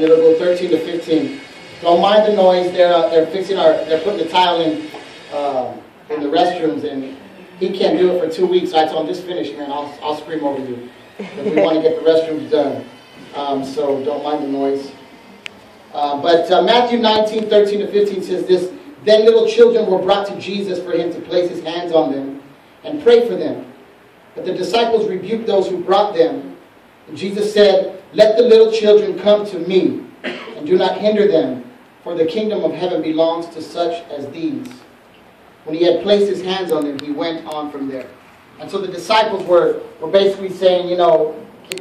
and it'll go 13 to 15. Don't mind the noise. They're putting the tile in the restrooms, and he can't do it for 2 weeks. So I told him, just finish, man. I'll scream over you if we want to get the restrooms done. So don't mind the noise. But Matthew 19, 13 to 15 says this: Then little children were brought to Jesus for him to place his hands on them and pray for them. But the disciples rebuked those who brought them. And Jesus said, Let the little children come to me, and do not hinder them, for the kingdom of heaven belongs to such as these. When he had placed his hands on them, he went on from there. And so the disciples were basically saying,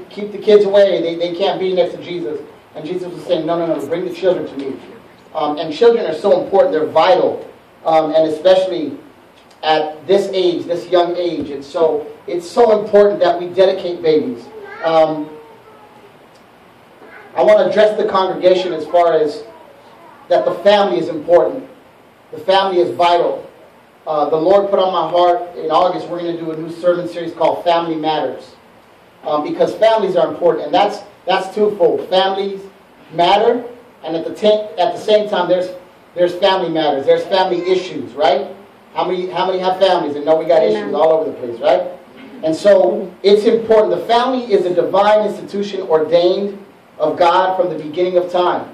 keep the kids away. They can't be next to Jesus. And Jesus was saying, no, bring the children to me. And children are so important. They're vital. And especially at this age, this young age. And so it's so important that we dedicate babies. I want to address the congregation as far as that the family is important. The family is vital. The Lord put on my heart, in August we're going to do a new sermon series called Family Matters. Because families are important, and that's twofold. Families matter, and at the same time there's family matters. There's family issues, right? How many have families and know we got issues all over the place, right? And so it's important. The family is a divine institution ordained of God from the beginning of time.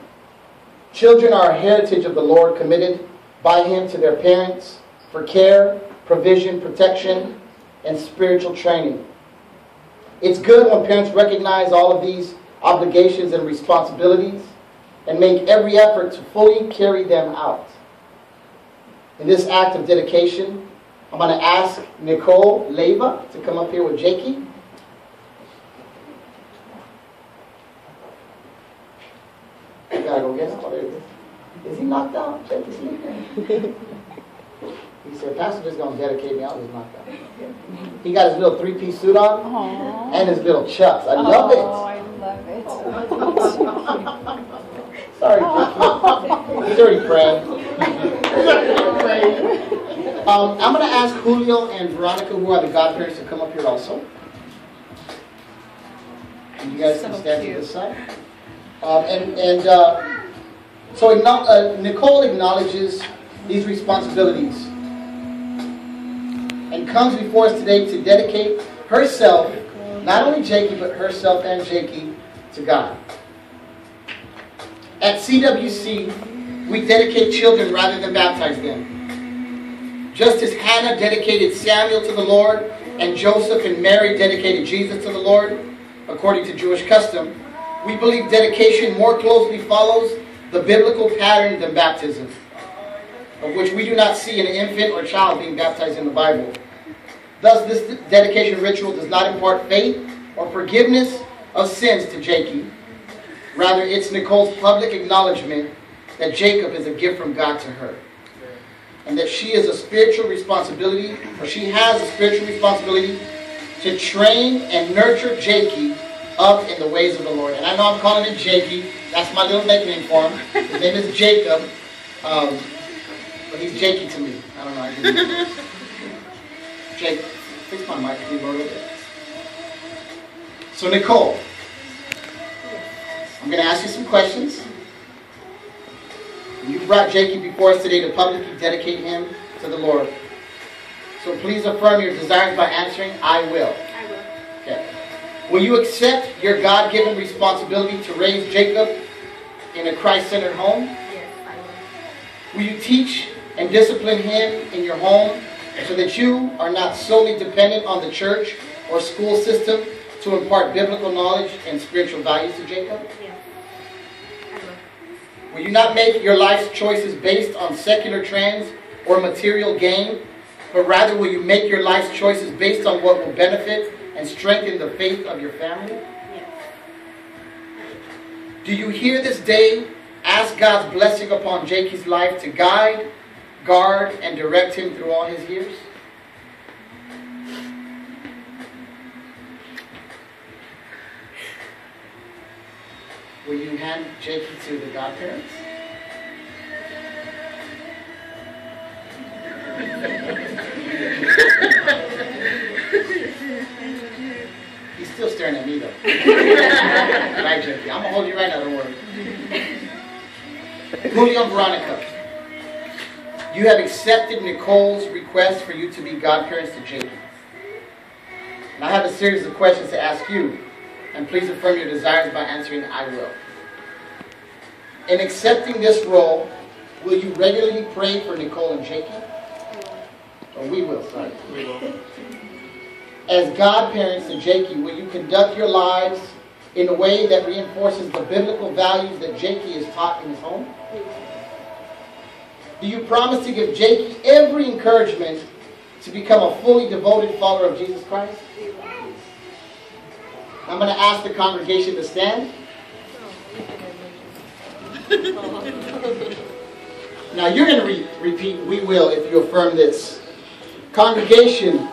Children are a heritage of the Lord, committed by Him to their parents for care, provision, protection, and spiritual training. It's good when parents recognize all of these obligations and responsibilities and make every effort to fully carry them out. In this act of dedication, I'm going to ask Nicole Leva to come up here with Jakey. I gotta go get him. Oh, there he is. Is he knocked out? Jakey sleeping? He said, Pastor just going to dedicate me. I was knocked out. He got his little three-piece suit on. Aww. And his little chucks. I love it. Oh, I love it. Sorry, Jakey. He's already praying. I'm going to ask Julio and Veronica, who are the godparents, to come up here also. And you guys can stand to this side. So Nicole acknowledges these responsibilities and comes before us today to dedicate herself, not only Jakey, but herself and Jakey, to God. At CWC, we dedicate children rather than baptize them. Just as Hannah dedicated Samuel to the Lord, and Joseph and Mary dedicated Jesus to the Lord, according to Jewish custom, we believe dedication more closely follows the biblical pattern than baptism, of which we do not see an infant or child being baptized in the Bible. Thus, this dedication ritual does not impart faith or forgiveness of sins to Jakey. Rather, it's Nicole's public acknowledgement that Jacob is a gift from God to her, and that she has a spiritual responsibility to train and nurture Jakey up in the ways of the Lord. And I know I'm calling him Jakey. That's my little nickname for him. His name is Jacob. But he's Jakey to me. I don't know. Jake, fix my mic. Can you go a little bit? So Nicole, I'm going to ask you some questions. You brought Jakey before us today to publicly dedicate him to the Lord. So please affirm your desires by answering, I will. I will. Okay. Will you accept your God-given responsibility to raise Jacob in a Christ-centered home? Yes, I will. Will you teach and discipline him in your home so that you are not solely dependent on the church or school system to impart biblical knowledge and spiritual values to Jacob? Yes, I will. Will you not make your life's choices based on secular trends or material gain, but rather will you make your life's choices based on what will benefit and strengthen the faith of your family? Yes. Do you here this day ask God's blessing upon Jakey's life to guide, guard, and direct him through all his years? Will you hand Jakey to the godparents? He's still staring at me though. Right, Jakey? I'm going to hold you right now, don't worry. Julio and Veronica, you have accepted Nicole's request for you to be godparents to Jacob. And I have a series of questions to ask you, and please affirm your desires by answering I will. In accepting this role, will you regularly pray for Nicole and Jacob? Or we will, sorry. We will. As godparents to Jakey, will you conduct your lives in a way that reinforces the biblical values that Jakey is taught in his home? Do you promise to give Jakey every encouragement to become a fully devoted follower of Jesus Christ? I'm going to ask the congregation to stand. Now you're going to repeat, we will, if you affirm this. Congregation,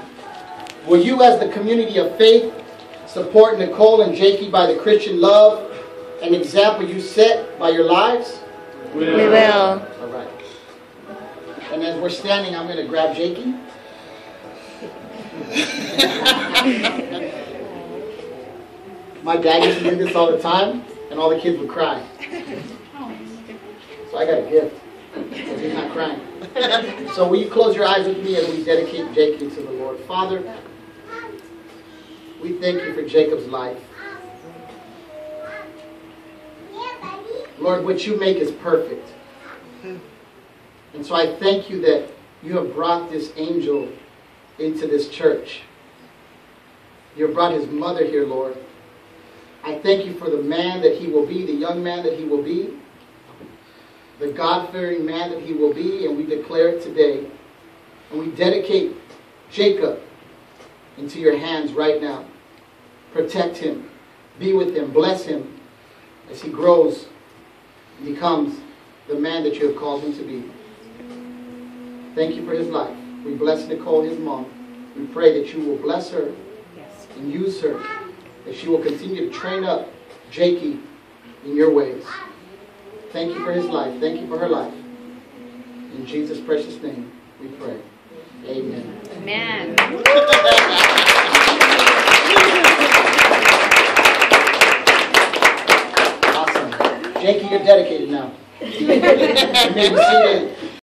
will you as the community of faith support Nicole and Jakey by the Christian love and example you set by your lives? We will. All right. And as we're standing, I'm going to grab Jakey. My dad used to do this all the time, and all the kids would cry. So I got a gift, because he's not crying. So will you close your eyes with me as we dedicate Jakey to the Lord? Father, we thank you for Jacob's life. Lord, what you make is perfect. And so I thank you that you have brought this angel into this church. You have brought his mother here, Lord. I thank you for the man that he will be, the young man that he will be, the God-fearing man that he will be, and we declare it today. And we dedicate Jacob into your hands right now. Protect him. Be with him. Bless him as he grows and becomes the man that you have called him to be. Thank you for his life. We bless Nicole, his mom. We pray that you will bless her and use her, that she will continue to train up Jakey in your ways. Thank you for his life. Thank you for her life. In Jesus' precious name, we pray. Amen. Amen. Awesome. Jakey, you're dedicated now. You may be seated.